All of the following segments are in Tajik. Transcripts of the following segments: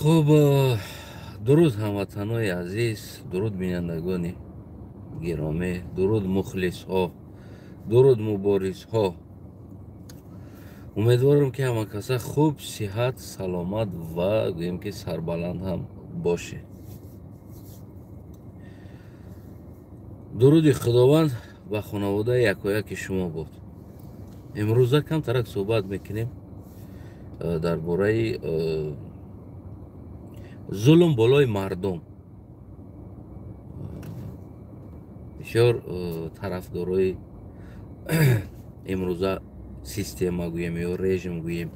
خب درود هموطنای عزیز، درود بینندگان گرامی، درود مخلص ها، درود مبارز ها. امیدوارم که همه کسا خوب، صحت، سلامت و گویم که سربلند هم باشه. درود خداوند و خانواده یکایک شما بود. امروز کم ترک صحبت میکنیم درباره ظلم بالای مردم. بسیار طرفدارای امروزه سیستم گویم یا رژیم گویم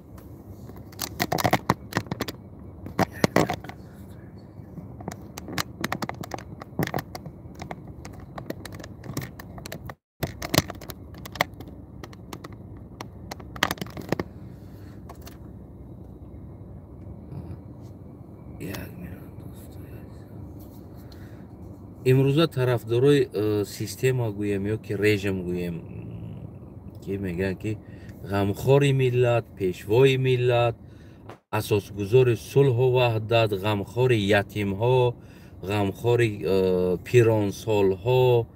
امروزه طرفدارای سیستم گویم یا که رژیم گویم که میگن که غمخوار ملت، پیشوای ملت، اساسگذار صلح و وحدت، غمخوار یتیم ها، غمخوار پیرانسال ها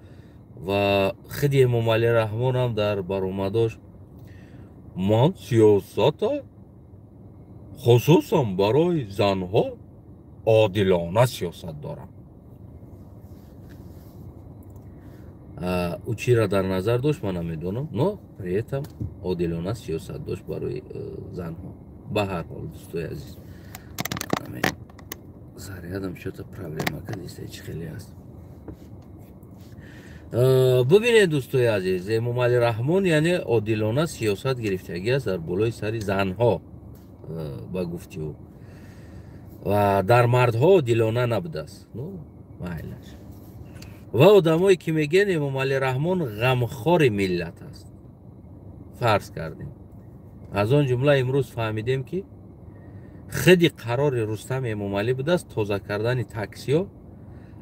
و خود امام علی رحمان هم در برآمداش من سیاست خصوصا برای زنها عادلانه سیاست دارم. او چی را در نظر داشت من نمیدونم، نه پریتم عادلانه سیاست داشت برای زنها. به هر حال دوستای عزیز زریادم شده پرابلم کدیسته چی خیلی هست. ببینید دوستای عزیز، امام علی رحمان یعنی عادلانه سیاست گرفتگی است در بالای سری زنها با گفتی او و در مردها عادلانه نبوده است. مایلش و آدمایی که میگن امام علی رحمان غمخوار ملت است فرض کردیم. از آن جمله امروز فهمیدیم که خیلی قرار رستم امام علی بوده است تازه کردن تاکسی ها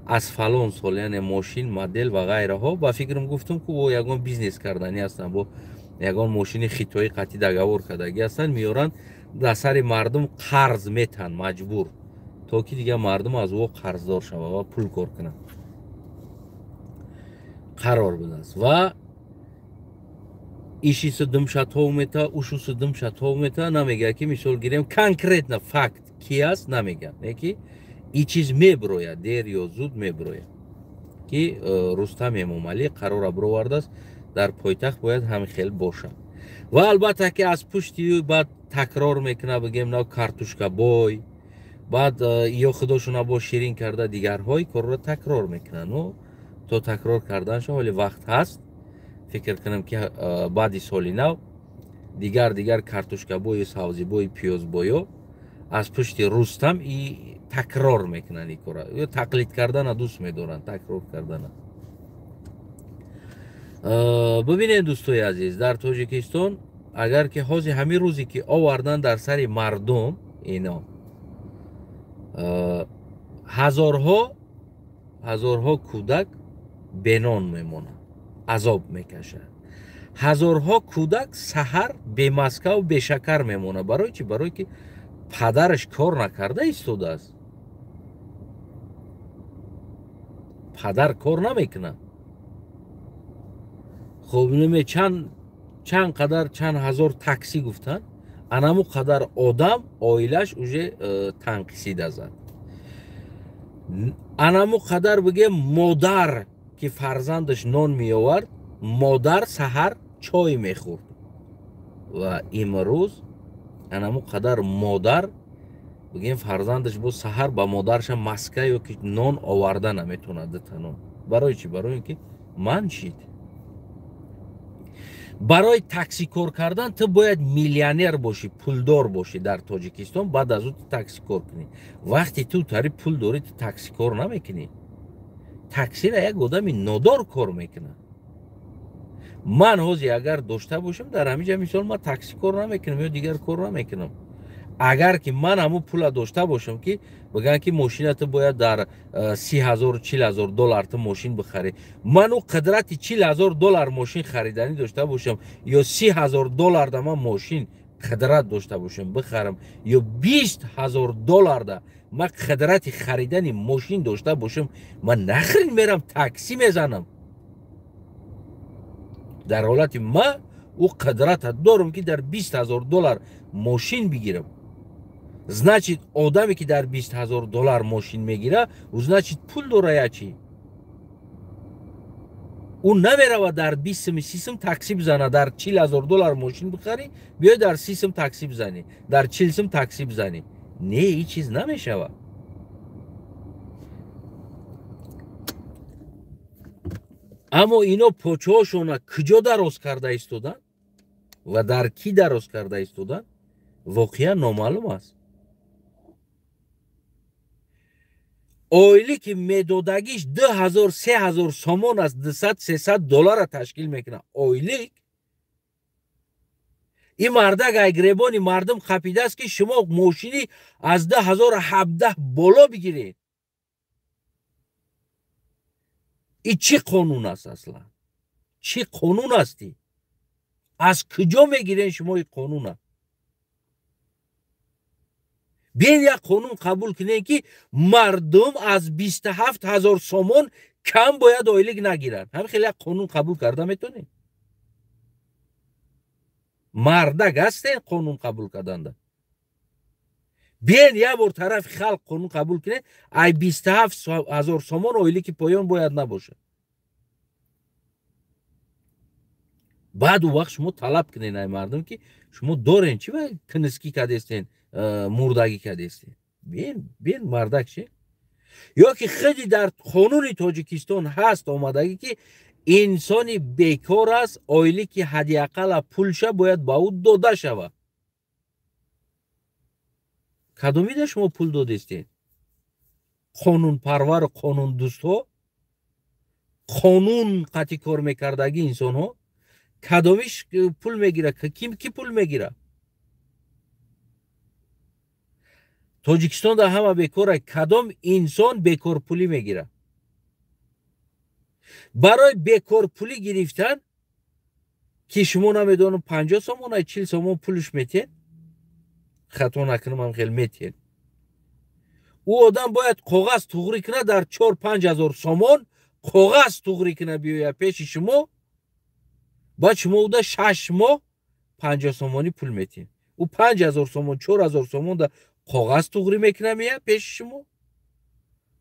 از فلان سال، یعنی ماشین مدل و غیره ها. با فکرم گفتم که با یگان بیزنس کردنی هستن، با یگان ماشین خیتایی قطعی دگور کردگی هستن، میارن در سر مردم قرض میتن مجبور تا که دیگه مردم از او قرضدار شوه و پول کار کنن. قرار بوده است و ایشی سدم شتا میتا اوشو سدم شتا میتا نمیگه که مثال گیریم کنکریت نه فکت کی است نمیگه، نه که این چیز میبروید دیر یا زود میبروید که رستم امام علی قرار برآورده است در پایتخت باید همین خیلی باشه. و البته که از پشتی بعد تکرار میکنه بگیم نه کارتوشکا بای، بعد یا خودشون با شیرین کرده دیگرهای کار را تکرار میکنن. تو تکرار کردنش حالی وقت هست، فکر کنم که بعد سالی نو دیگر کارتوشکا بوی، سبزی بوی، پیاز بوی از پشت رستم ای تکرار میکنن این کارا. یا تقلید کردن دوست میدارن، تکرار کردن. ببینید دوستای عزیز، در تاجیکستان اگر که حاضی همین روزی که آوردن در سر مردم اینا هزارها کودک بنان میمونن، عذاب میکشن. هزارها کودک سحر به مسکه و به شکر میمونه. برای چی؟ برای که پدرش کار نکرده ایستاده است. پدر کار نمیکنه. خب نمی چند هزار تاکسی گفتن، انمو قدر آدم آیلش اوجه تنقیسی دازد. انمو قدر بگه مادر که فرزندش نان می آورد، مادر سحر چای می خورد. و امروز انمو قدر مادر بگیم فرزندش با سحر با مادرش مسکه یا که نان آورده نمیتونه دتنون. برای چی؟ برای اینکه من شید. برای تاکسی کار کردن تو باید میلیونر باشی، پولدار باشی در تاجیکستان، بعد از اون تاکسی کار کنی. وقتی تو تاری پول داری تو تاکسی کار نمیکنی. تاکسی را یک آدمی نادار کار میکنه. من حاضی اگر داشته باشم در همینجا مثال من تاکسی کار نمیکنم یا دیگر کار نمیکنم. اگر که من همون پول داشته باشم که بگن که ماشینت باید در 30,000 40,000 دلار تو ماشین بخری، من او قدرت 40,000 دلار ماشین خریدنی داشته باشم یا 30,000 دلار در من ماشین قدرت داشته باشم بخرم یا 20,000 دلار ده من قدرت خریدن ماشین داشته باشم من نخرین میرم تاکسی میزنم در حالت من او قدرت دارم که در 20,000 دلار ماشین بگیرم значит آدمی که در 20,000 دلار ماشین میگیره او значит پول داره یا چی او نمیره و در 20 30 تاکسی بزنه در 40,000 دلار ماشین بخری بیا در 30 تاکسی بزنی در 40 تاکسی بزنی نه این چیز نمیشه اما اینا پوچه‌هاشون کجا دراز کرده ایستادن و در کی دراز کرده ایستادن واقعا نامعلوم است اویلی که میدادگیش 2,000 3,000 سومون از 200 300 دلار تشکیل میکنه اویلی این مردک ای گریبانی مردم خپیده است که شما ماشینی از 10,017 بالا بگیرید این چی قانون است اصلا چی قانون استی از کجا میگیرین شما این قانون بیاین یک قانون قبول کنین که مردم از 27,000 سومون کم باید اویلیگ نگیرن همین خیلی یک قانون قبول کرده میتونین مردک هستین قانون قبول کردنده بیاین یک بار طرف خلق قانون قبول کنه ای 27,000 سومون اویلیگ پایان باید نباشه بعد او وقت شما طلب کنین ای مردم که شما دارین چی باید کنسکی کردستین مردگی کردستین بیاین مردک چی یا که خیلی در قانون تاجیکستان هست آمدگی که انسانی بیکار است اویلی که حداقل پولش باید با او داده شود کدومی ده شما پول دادستین قانون پرور قانون دوست ها قانون قطعی کار میکردگی انسان ها کدومیش پول میگیره کی پول میگیره تاجیکستان در همه بیکاره کدام انسان بیکار پولی میگیره برای بیکار پولی گرفتن که شما نمیدونم 50 سومون 40 سومون پولش میتین خطا نکنم هم خیلی میتین او آدم باید کاغذ توغری کنه در 4-5 هزار سومون کاغذ توغری کنه بیاید پیش شما بعد شما او در 6 ماه 50 سومونی پول میتین او 5,000 سومون 4,000 سومون در کاغذ توغری میکنه میاد پیش شما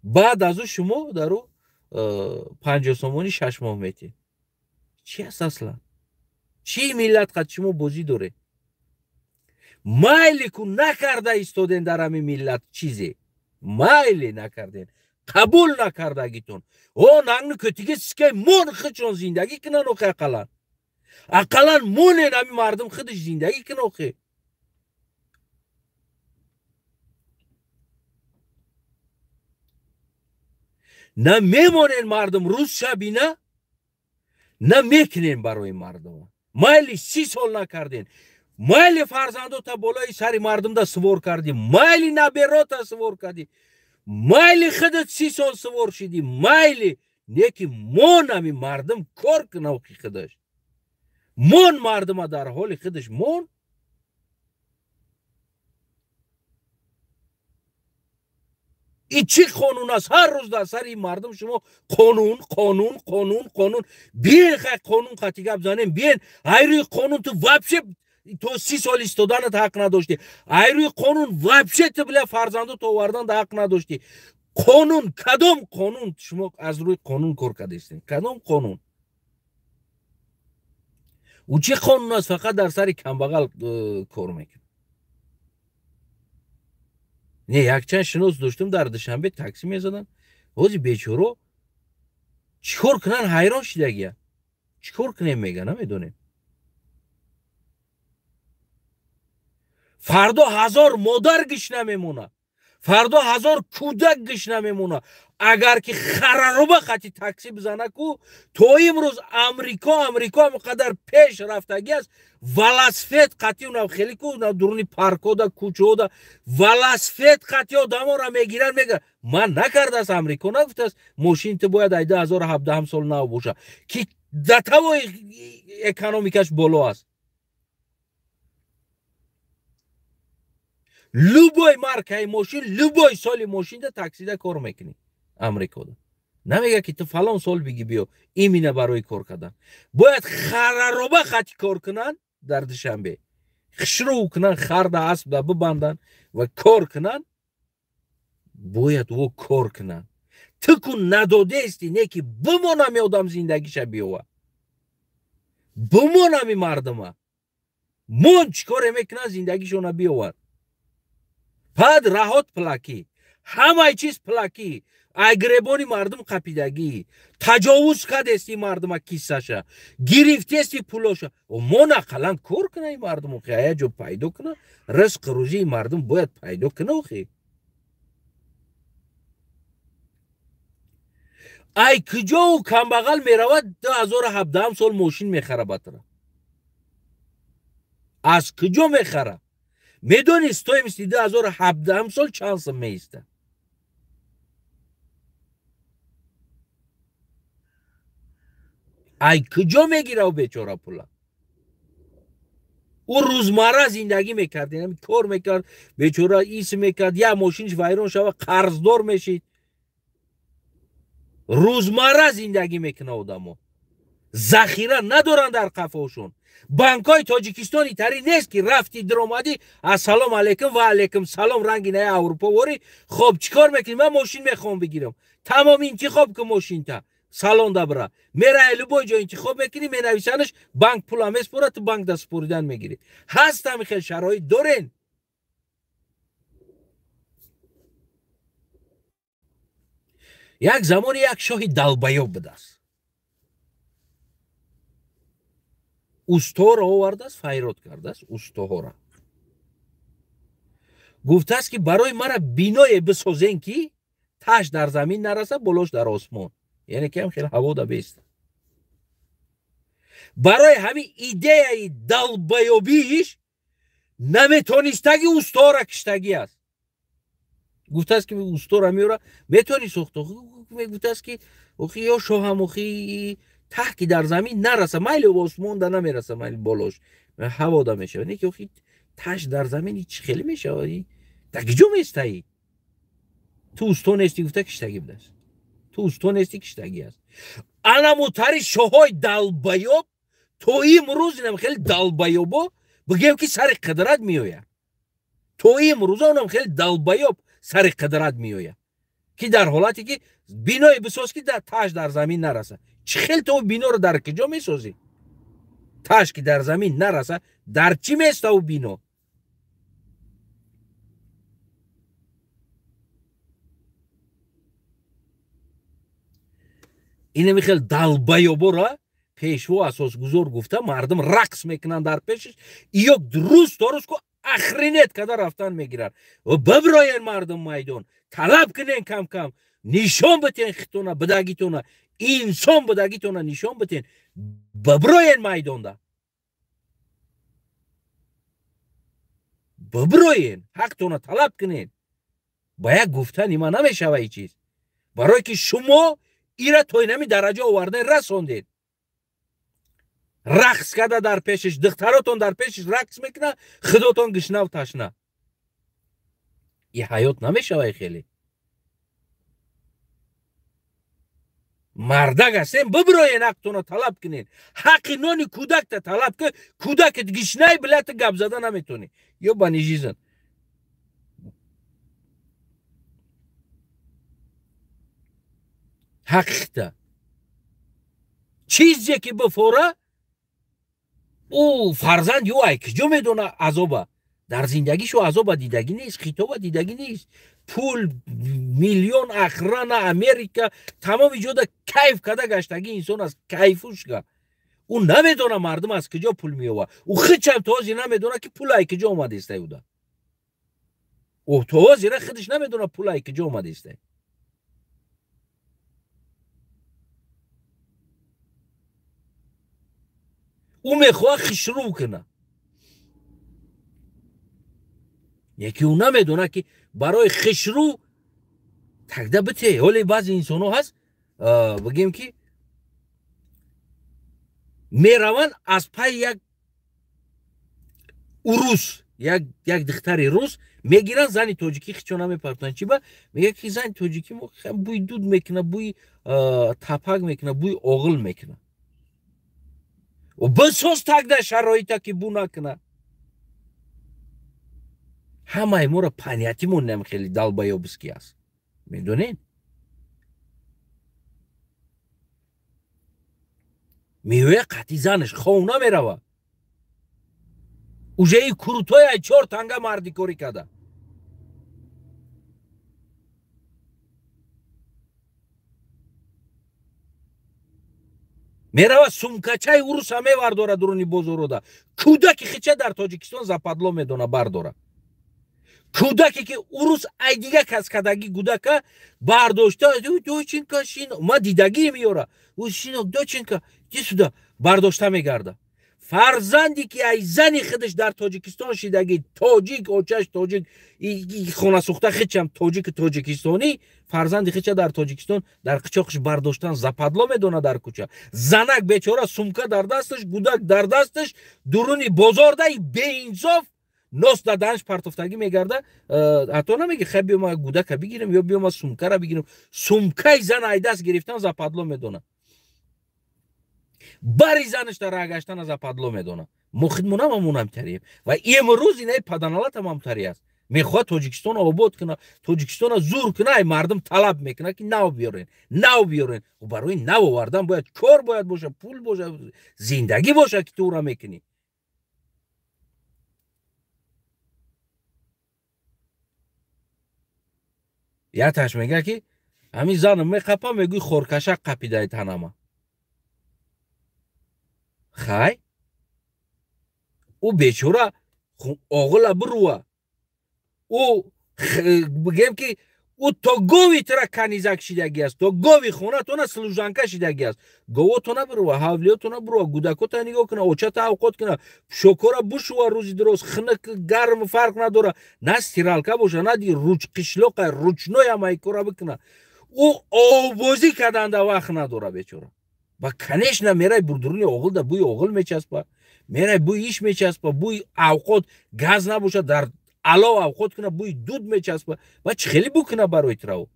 بعد از او شما در او 50 سومونی 6 ماه میتین چی هست اصلا چی ملت قد شما بازی داره مایلی که نکرده ایستادین در همین ملت چیزی مایلی نکردین قبول نکرده گیتون او نگنو کتیگه سکه مون خچون زندگی کنن اوخه اقلا مونین همین مردم خودش زندگی کنن اوخه نه میمونین مردم روز شبی نه میکنین برای مردم مایلی 30 سال نکردین مایلی فرزندو تا بالای سری مردم دا سوار کردی مایلی نبیرو تا سوار کردی مایلی خودت 30 سال سوار شدی مایلی نیکی مون همی مردم کار کنه اوکی خودش مون مردم در حال خودش مون این چی قانون است هر روز در سر این مردم شما قانون قانون قانون قانون بیاین قانون قطعی گپ بزنیم بیاین ای روی قانون تو وابشه تو 30 سال ایستادنت حق نداشتی ای روی قانون وابشه تو بله فرزندو تو آوردن حق نداشتی قانون کدام قانون شما از روی قانون کار کردین کدام قانون او چه قانون است فقط در سر کمبغل کار میکنه نه یک چند شناس داشتم در دوشنبه تاکسی میزدن حاجی بیچاره چیکار کنن حیران شدگیه چیکار کنیم میگن نمیدونیم فردا 1000 مادر گشنه میمونه فردا 1000 کودک گشنه میمونه اگر که خرارو خطی تاکسی بزنه کو تو امروز امریکا مقدر پیش رفتگی است ولاسفت قطعی اونم خیلی کو درونی پارکو دا کوچو دا ولاسفت قطعی آدما را میگیرن میگه من نکرده است امریکا نگفته است ماشین تو باید 2017 سال نو باشه که دتا و اکونومیکش بالا است любой маркаи мошин, любой соли мошинда таксида кор мекунӣ Амрикода. Намега ки ту фалон сол биги биё имина барои кор кардан. Бояд харароба хати кор кунанд дар Душанбе. Хишрӯ кунанд, харда аспда бибанданд ва кор кунанд. Бояд во кор кунанд. Ту ку надодеисти не ки бимонам одам зиндагиша биёва. Бимонам и мардума. Мон чӣ коре мекунанд зиндагишона биёвад. Пад раҳот плакӣ. Ҳамаи чиз плакӣ. Агребони мардум қапидагӣ. Таҷовуз кардести мардума киссаша. Гирифтести пулоша. Мон ақаллан кор куна и мардуму хе ая ҷо пайдо куна. Ризқи рӯзии мардум бояд пайдо куна хе. ай куҷо камбағал меравад 2017 сол мошин мехара батра. аз куҷо мехара? Медони стоимости 2017 сол чанд сум меиста? ай куҷо мегира у бечора пула? ӯ рӯзмарра зиндагӣ мекард, кор мекард, бечора ис мекард, як мошиниш вайрон шава, қарздор мешид. рӯзмарра зиндагӣ мекуна одамо. захира надоранд дар қафошон. банкҳои тоҷикистони тари нест ки рафти диромадӣ ассалому алайкум ва алайкум салом ранги наи авруповорӣ. хоб чикор мекунӣ? ман мошин мехоҳам бигирам. тамом интихоб кун мошинта. салон да бира. мераи любой ҷо интихоб мекунӣ, менависанаш, банк пула меспора, ту банк да супоридан мегирӣ. ҳаст ҳами хел шароит дорен. як замоне як шоҳи далбаёб будааст. устоҳоро овардааст, файрод кардааст устоҳора. гуфтааст ки барои мара биное бисозен ки таш дар замин нараса, болош дар осмон. яъне ки ҳам хел ҳавода беста. барои ҳамин идеяи далбаёбиш наметонистаги устоҳора киштагӣ аст. гуфтааст ки устора меора метони сохто. гуфтааст ки охи ё шоҳам охи тах ки дар замин нараса, майли осмонда намераса, майли болош ҳавода мешава. не ки охи таш дар замин чӣ хеле мешава? дар киҷо местаӣ? ту усто нести? гуфта киштагӣ будааст. ту усто нести, киштагӣ аст. анамутари шоҳҳои далбаёб то имрӯз инам хеле далбаёбо бигем ки сари қидрат меояд. то имрӯза онам хеле далбаёб сари қидрат меояд, ки дар ҳолате ки биное бисоз ки таш дар замин нараса. чӣ хел то биноро дар киҷо месозӣ? таш ки дар замин нараса, дар чӣ места у бино? инами хел далбаёборо пешво асосгузор гуфта мардум рақс мекунанд дар пешаш. ё рӯз то рӯз ку ахринет када рафтан мегирад. бибироен мардум майдон, талаб кунен кам кам, нишон битен хитона бидагитона, инсон бидагитона нишон битен, бибироен майдонда. бибироен, ҳақтона талаб кунен. ба як гуфта нима намешава и чиз. барое ки шумо ира то инами дараҷа овардан расондед. рақс када дар пешаш, духтаротон дар пешаш рақс мекуна, худотон гишнав ташна. и ҳаёт намешава хеле. мардак ҳастем, бибироен ҳақтона талаб кунен. ҳаққи нони кӯдакта талаб кун. кӯдакат гишнаи билати гап зада наметонӣ. ё ба нижизан. ҳақиқта чизе ки бифора ӯ фарзанд ё ай киҷо медона азоба. дар зиндагишо азоба дидагӣ нест, хитоба дидагӣ нест. пул миллион ахрана Америка тамоми ҷода кайф када гаштагӣ инсон аст. кайфушка ӯ намедона мардум аз киҷо пул меёва. ӯ хичам то ҳозир намедона ки пул ай киҷо омадеста уда. ӯ то ҳозира худиш намедона пул ай киҷо омадеста. ӯ мехоҳад хишрӯ куна. яке ӯ намедона ки барои хишрӯ тагда бите. ҳоле баъзе инсонҳо ҳаст бигем ки мераванд аз пай як урус, як духтари рус میگیرن زنی تاجیکی خیچونا میپرتن چی با میگه که زن تاجیکی بوی دود میکنه بوی تپک میکنه بوی اوغل میکنه و بسوز تک در شرایطه که بو نکنه همه ما را پنیتیمون نم خیلی دلبایوبسکی است میدونین میوه قطی زنش خونه میروه اوجه ای کروتای 4 تنگه مردی کوری کده میروه سومکچای اوروس همه ورداره درونی بزرو ده کودکی خیچه در تاجیکستان زپادلو میدونه برداره کودکی که اوروس ای دیگه کس کدگی کودکه برداشته دو چینکا شین ما دیدگی میوره او شینو دو چینکا جسوده برداشته میگرده فرزندی که ای زنی خودش در تاجیکستان شیدگی تاجیک اوچش تاجیک خونه سوخته خیچم تاجیکستانی فرزندی خیچه در تاجیکستان در قچاقش برداشتن زپادلو میدونه در کوچه زنک بیچاره سومکه در دستش کودک در دستش درونی بازار ده بی انصاف نوست دادنش پرتفتگی میگرده حتی نمیگه خب بیام ما کودک بگیریم یا بیام ما سومکه را بگیریم سومکه زن ای دست گرفتن زپادلو میدونه باری زنش در راگشتن از زپادلو میدونه مخدمونه مونم تریم و امروز اینه پدنالات هم تری است میخواد تاجیکستان آباد کنه تاجیکستان زور کنه مردم طلب میکنه که نو بیارین و برای نو آوردن باید کار باید باشه پول باشه زندگی باشه که تو را میکنی یا تاش میگه که همین زنم میخپا میگوی خورکشک قپیده تنمه خای او بیچوره آغل بروه او بگیم که او تا گوی ترا کنیزک شیدگی است تا گوی خونه تو نه سلوژانکه شیدگی است گوه تو نه بروه حولیو تو نه بروه گودکو تا نگاه کنه اوچه تا اوقات کنه شکره بشوه روزی درست خنک گرم فرق نداره نه استیرالکه باشه نه دی روچ قشلوق روچنوی هم ایکورا بکنه او آوازی کردن در وقت نداره بیچوره با کنش نه میره بردرونی اوغل ده بوی اوغل میچسبه میره بوی ایش میچسبه بوی اوقات گاز نباشه در علاوه اوقات کنه بوی دود میچسبه و چه خیلی بکنه برای تراو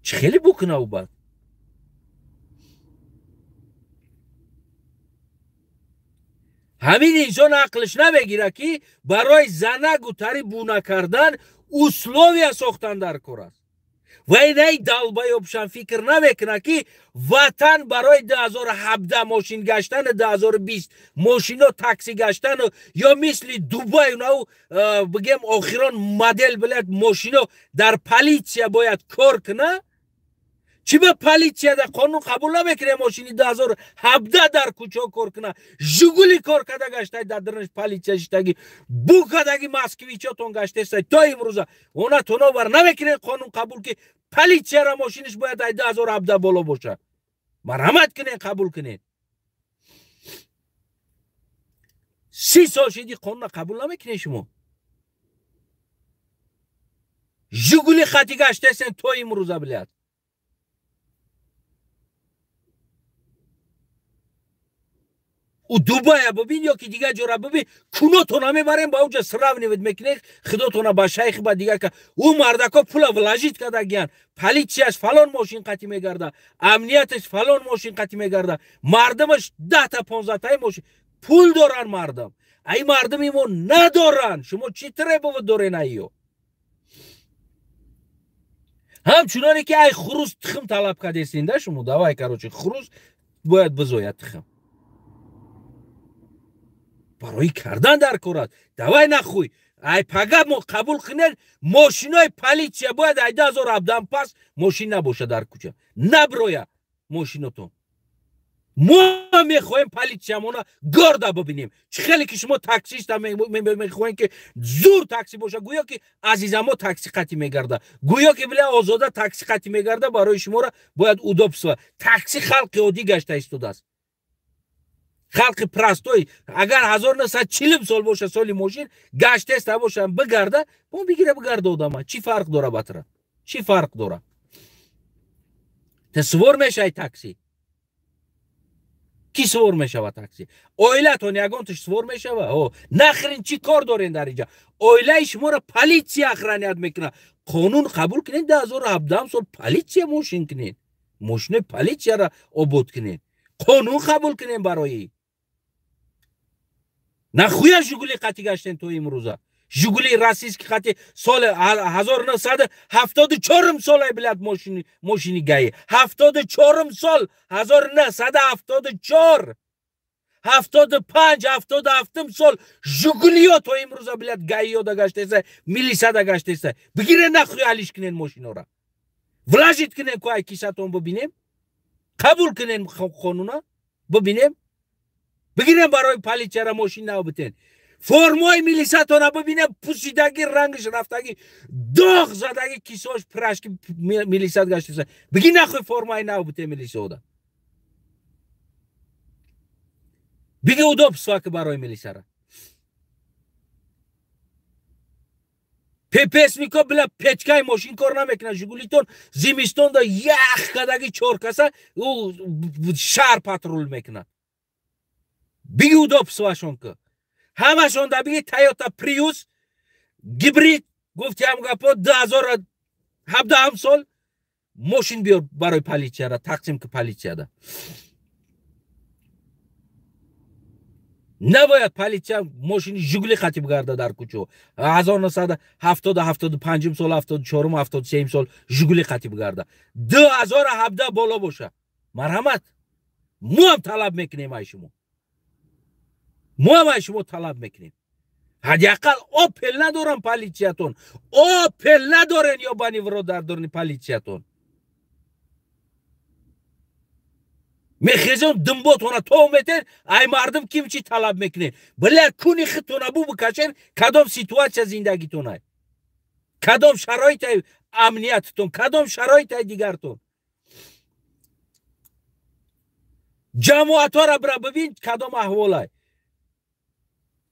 چه خیلی بکنه او بعد همین انسان عقلش نمیگیره که برای زنگ و تری بونه کردن اسلوبی ساختن در کار است و اینه دلبایوبشان فکر نمیکنه که وطن برای 2017 ماشین گشتن 2020 ماشین و تاکسی گشتن یا مثل دوبای اونو بگیم آخران مدل بلد ماشین در پلیتسیا باید کار کنه چی به پلیتسیا در قانون قبول نمیکنه ماشینی 2017 در کوچه کار کنه ژگولی کار کرده گشته در درنش پلیتسیا شتگی بو کدگی ماسکویچاتون گشته است تا امروزه اونا تونو بر نمیکنه قانون قبول که پلیتسیا را ماشینش باید 2017 بالا باشه مرحمت کنین قبول کنین 30 سال شدی قانون قبول نمیکنه شما ژگولی خطی گشته است تا امروزه بلد او دوبای ببین یا که دیگه جورا ببین کنو تو نمیبریم با اونجا سراو نمید میکنه خدا تو با شیخ با دیگه که او مردکا پولا ولاجیت کرده گیان پلیتسیاش فلان ماشین قطی میگرده امنیتش فلان ماشین قطی میگرده مردمش 10 تا 15 تا ماشین پول دارن مردم ای مردم ایمو ندارن شما چی تره بود دارین ایو همچنانی که ای خروس تخم طلب کردین شما دوای کروچی خروس باید بزوید تخم برای کردن در کارات دوای نخوی ای پگه ما قبول کنن ماشینای پلیتسیا باید 2017 پس ماشین نباشه در کوچه نبرویا ماشینتون ما میخوایم پلیتسیامونا گارده ببینیم چه خیلی که شما تاکسیست میخواین که زور تاکسی باشه گویا که عزیزم ما تاکسی قطی میگرده گویا که بله آزاده تاکسی قطی میگرده برای شما را باید اودوبس تاکسی خلق عادی گشته ایستاده است خلق پرستوی اگر 1940 سال باشه سالی ماشین گشته است باشه بگرده اون بگیره بگرده آدم چی فرق داره بطره چی فرق داره تصور میشه تاکسی کی سوار میشود تاکسی اویلتون یگانتش سوار میشود او نخرین چی کار دارین در اینجا اویله شما را پلیسیا اخرانیت میکنه قانون قبول کنین 2017 سال پلیسیا موشین کنین موشن پلیسیا را عبود کنین قانون قبول کنین برای نخویا جوگلی قطی گشتن تو امروزه جوگلی راسیس که قطی سال 1974 سال بلد ماشینی گایی 74 سال 1974 75 77 سال جوگلی ها تو امروزه بلد گایی ها دا گشته سه میلیسا دا گشته سه بگیره نخویا حلیش کنین ماشین ها را ولاجید کنین که ای کیساتون ببینیم قبول کنین قانونا ببینیم بگیرن برای پلیسیا را ماشین نو بتین فرمای میلیساتون را ببینه پوسیدگی رنگش رفتگی داغ زدگی کیساش پرشکی میلیسات گشته سه بگی نخوی فرمای نو بتین میلیسا دا بگی او دو پسواک برای میلیسا را پس میکو بلا پچکای ماشین کار نمیکنه جوگلیتون زیمیستون دا یخ کدگی چور کسا او شهر پاترول میکنه بگی او دو پسواشون که همشون دا بگی تایوتا پریوس گیبرید گفتی هم گپا 2017 سال ماشین بیار برای پلیسیا را تقسیم که پلیسیا دا نباید پلیسیا ماشین جوگلی خطی بگرده در کوچو 1970 75 سال 74 73 سال جوگلی خطی بگرده 2017 بالا باشه مرحمت مو هم طلب میکنیم ای شما مو هم ای شما طلب میکنیم حداقل اوپل ندارن پلیسیاتون اوپل ندارن یا بانی ورادر دارن پلیسیاتون میخیزون دنباتونا تو میتن ای مردم کیم چی طلب میکنه بله کونی خطونا بو بکشن کدام سیتواسیا زندگیتون کدام شرایط امنیتتون کدام شرایط دیگرتون جماعت ها را برا ببین کدام احوال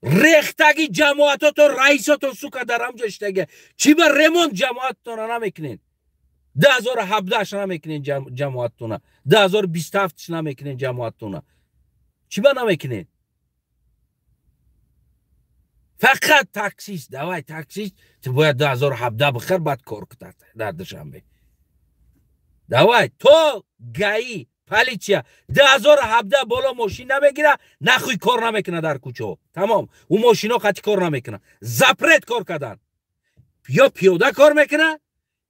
ریختگی جماعت ها تو رئیساتون سوکا در همجا اشتگه چی با ریموند جماعتتون را نمیکنین 2017 نمیکنین جماعتتون 2027 نمیکنین جماعتتون چی با نمیکنین فقط تاکسیست دوای تاکسیست تو باید 2017 بخیر بعد کار کتاد در دوشنبه دوای تو گایی پلیسیا 2017 بالا ماشین نمیگیره نخوی کار نمیکنه در کوچه تمام اون ماشینا قطعی کار نمیکنه زپرت کار کردن یا پیاده کار میکنه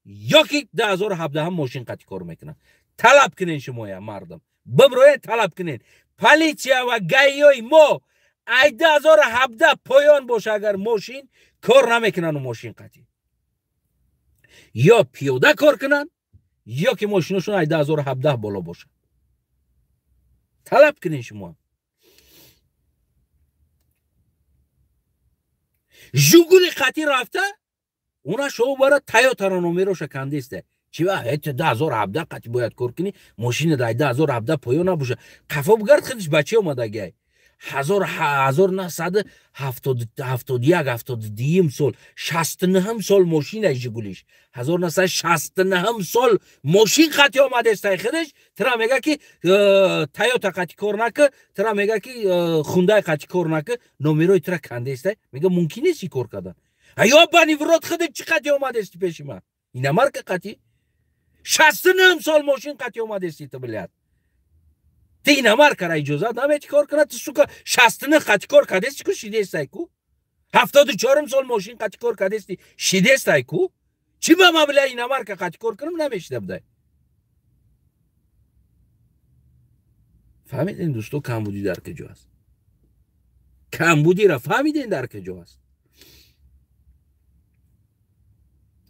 یا که 2017 هم ماشین قطعی کار میکنه طلب کنین شما یا مردم ببروین طلب کنین پلیسیا و گایی ما ای 2017 پایان باشه اگر ماشین کار نمیکنن و ماشین قطعی یا پیاده کار کنن یا که ماشینشون ای 2017 بالا باشه طلب کنین شما جوگلی قطعی رفته اونا شما برای تایوتا را نومیرو شکنده است چی با هیچ 2017 قطعی باید کار کنی ماشین در 2017 پایان نباشه قفا بگرد خودش بچه اومده گه 1971 سال 69 سال ماشین جوگلیش 1969 سال ماشین قطعی آمده است خودش ترا میگه که تایوتا قطعی کار نکه ترا میگه که خونده قطعی کار نکه نومیروی ترا کنده است میگه ممکن نیست کار کردن ایا بانی ورود خودت چی قطعی آمده است پیش من این مارک قطعی 69 سال ماشین قطعی آمده است تو بلد این مارک را اجازه نمیدی کار کنه تو سوکا 69 قطعی کار کرده است کو شیده است کو 74 سال ماشین قطعی کار کرده است شیده است کو چی با مبلغ این مارک قطعی کار کنم نمیشته بده فهمیدین دوستو کمبودی در کجا است کمبودی را فهمیدین در کجا است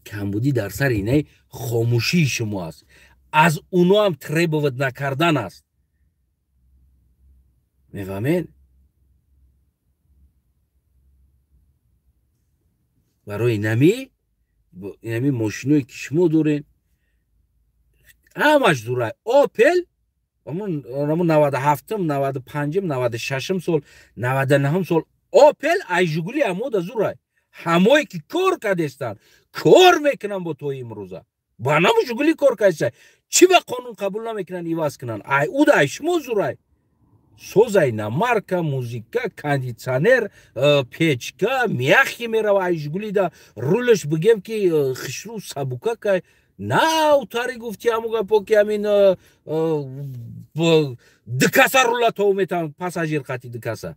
کمبودی در سر اینه خاموشی شما است از اونا هم تربوت نکردن است میفهمین برای اینمی ماشینوی که شما دورین همش دوره اوپل همون 97 95 96 سال 99 سال اوپل ایجوگلی همو دا زوره همایی که کار کردستن کار میکنن با توی امروزه با نمو جوگلی کار کردستن چی به قانون قبول نمیکنن ایواز کنن ای او دا شما زوره созай иномарка, музика, кондиционер, печка, мяхи мерава айжгули да рулаш бигем ки хишру сабука кай на утари гуфти амуга поки амин дикаса рула товметан пассажир қати дикаса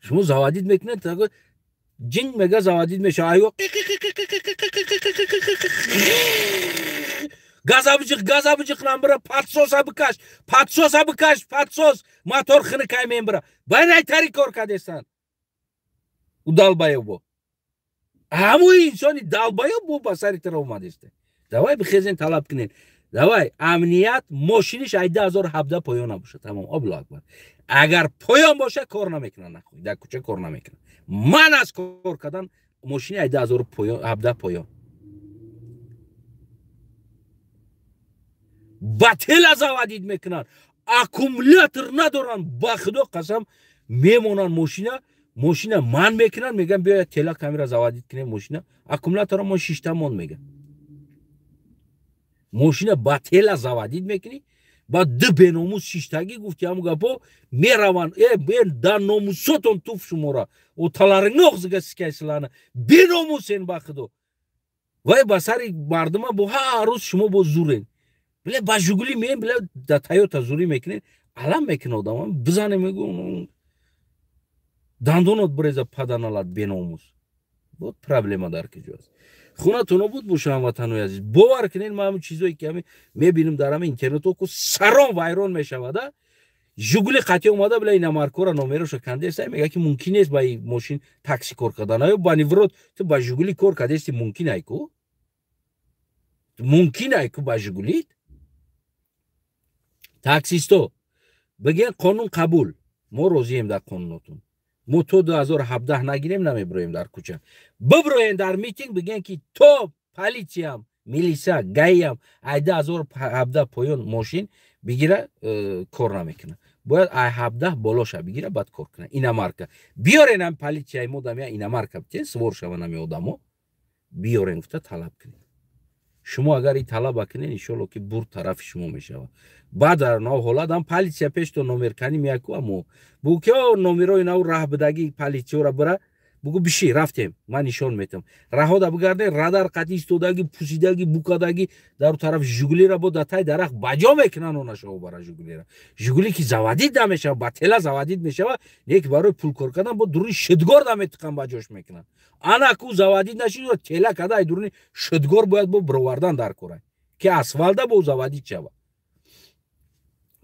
шумо заводид мекунед таго ҷин мега заводид мешава айго газа бижиқ намбира подсоса бикаш подсос мотор хинкай мембира байрай тари кор кадесан у далбаев бо ҳамои инсони далбаев бо ба сари тара омадесте давай бихезен талаб кунен давай амният мошиниш ай 2017 поён набошад тамом Аллоҳу акбар агар поён боша кор намекунад нахӯй дар кӯча кор намекунад ман аз кор кардан мошини ай 2017 поён батела заводид мекунанд аккумулятор надоранд ба худо қасам мемонанд мошина ман мекунанд меган биё тела камера заводид кунем мошина аккумулятора мо 6 та мон меган мошина ба тела заводид мекунӣ ба ду беномус шиштагӣ гуфти ҳамун гапо мераванд дар номусотон туф шумора оталариноғ зига сикайсилана беномусен ба худо вай ба сари мардума бо ҳар рӯз шумо бо зурен биле ба жугули меем биле да тойота зурӣ мекунед алам мекуна одам бизане мегу дандонот биреза паданалад беномус бод проблема дар киҷо аст хунатон обуд боша ҳамватанои азиз бовар кунед ма ҳамун чизое ки ҳами мебинем дар ҳама интернето ку сарон вайрон мешавада жугули қати омада била иномаркора номероша кандеса мега ки мумкин нест ба мошин такси кор кардан аё ба ниврот ту ба жугули кор кардести мумкин айку ба жугулит таксисто бигем қонун қабул мо розием дар қонунотун мо то 2017 нагирем намебироем дар кӯча бибироем дар митинг бигем ки то полисиям милиса гаиям ай 2017 поён мошин бигира кор намекуна бояд ай 17 болоша бигира баъд кор куна иномарка биёрен ам полисияи мо дам я иномарка битен свор шаван ами одамо биёрен гуфта талаб кунед шумо агар и талаба кунед иншолло ки бур тарафи шумо мешава баъд дар нав ҳолат ам полисия пешто номеркани меяку амо бугу ки номерои нав раҳ бидагӣ полисиёра бира бугу бишӣ рафтем ман нишон метам раҳода бигардем радар қати истодагӣ пусидагӣ букадагӣ дар тараф жугулира бо датай дарахт баҷо мекунанд онашо бара жугулира жугуле ки заводид намешава ба тела заводид мешава не ки барои пул кор кардан бо дуруни шидгор наметиқан баҷош мекунанд анаку заводид нашид тела када ай дуруни шидгор бояд бо бировардан дар кора ки асфалда бо заводид шава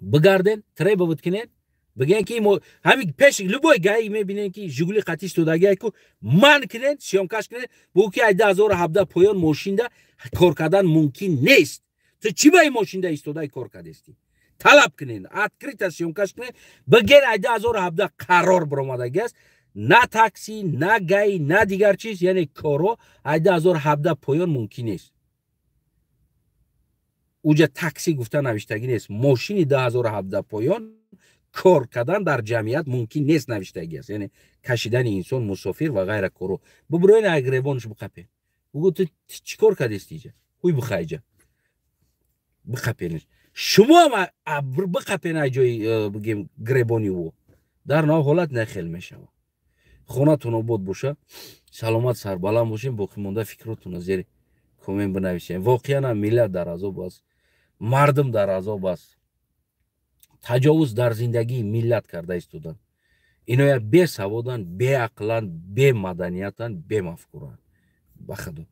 бигарден требоват кунед бигем ки ҳамин пеш любой гаи мебинем ки жугули қати истодагику ман кунед сиёмкаш кунед бугу ки ай 2017 поён мошинда кор кардан мумкин нест ту чӣ ба ин мошинда истодаи кор кардести талаб кунед открита сиёмкаш кунед бигем ай 2017 қарор биромадаги аст на такси на гаи на дигар чиз яъне коро ай 2017 поён мумкин нест уҷа такси гуфта навиштагӣ нест мошини 2017 поён кор кардан дар ҷамъият мумкин нест навиштагӣ аст яъне кашидани инсон мусофир ва ғайра коро бибироен ай гребонш биқапен бугу ту чӣ кор кардести иҷа ҳуй бихайҷа биқапенш шумоам биқапен ай ҷои бигем гребони ӯ дар нав ҳолат нахел мешава хонатон обод боша саломат сарбаланд бошем боқимонда фикротуна зери комент бинависем воқеан миллат дар азоб аст мардум дар азоб аст таҷовуз дар зиндагии миллат карда истоданд ино як бесаводанд беақланд бемаданиятанд бемафкуранд ба худо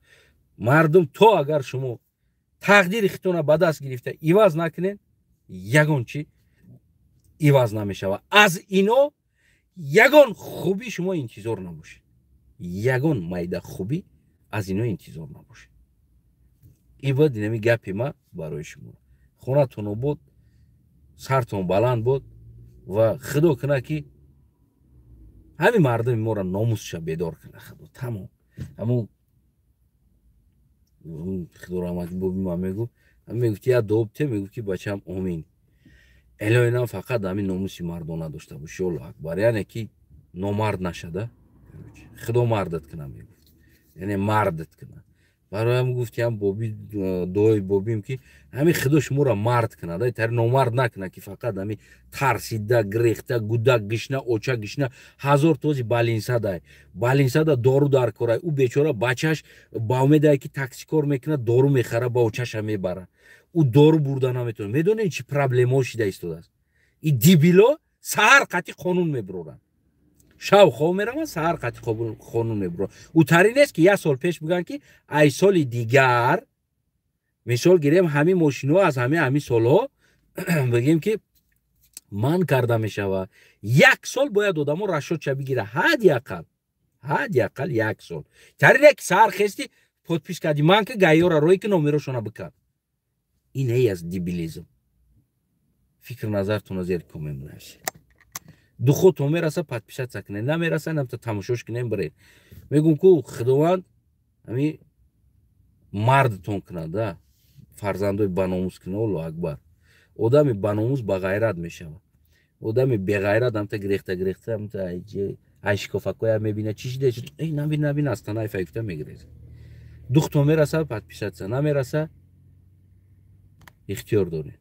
мардум то агар шумо тақдири худтона ба даст гирифта иваз накунед ягон чӣ иваз намешава аз ино ягон хубӣ шумо интизор набошед ягон майда хубӣ аз ино интизор набошед ин буд инами гапи ма барои шумо хонатон обод сартон баланд буд ва худо куна ки ҳамин мардуми моро номусша бедор куна худо тамом ҳамун худо раҳмати боби ман мегуфт мегуфти я добте мегуфт ки бачаам омин элоинам фақат ҳамин номуси мардона дошта бош Аллоҳу акбар яъне ки номард нашада худо мардат куна мегуфт яъне мардат куна برایم گفتیم بابی دوی بابیم که همین خودش مورا مرد کنه دای تر نامرد نکنه که فقط همین ترسیده گریخته گودک گشنه اوچه گشنه هزار توزی بالینسا دای بالینسا دا دارو در کرای او بیچاره بچهش با امیده که تاکسی کار میکنه دارو میخره با اوچهش هم میبره او دارو بردن نمیتونه میدونه چی پرابلماش دایستوده است این دیبیلو سهر قطعی قانون میبرورن شب خواب میرم سهر قطعی قانون میبرورن او ترین است که 1 سال پیش بگن که ای سال دیگر مثال گیریم همین ماشینو از همین سالها بگیم که من کرده میشوه 1 سال باید آدمو رشاد چه بگیره حد یقل 1 سال ترین است که سهر خستی پودپیش کردی من که گایورا روی که نمیروشونه بکن این ای از دیبیلیزم فکر نظرتون از زیر کامنت نوشید دو خود میرسه подписаться کنه نمیرسه نم تا تماشاش کنیم بره میگم که خداوند همین مردتون کنه ده فرزندای باناموس کنه الله اکبر آدمی باناموس با غیرت میشوه آدمی بی غیرت هم تا گریخته هم تا اشکافکای میبینه چیش ده ای نبین از تنهای فکته میگریزه دو خود میرسه подписаться نمیرسه اختیار داری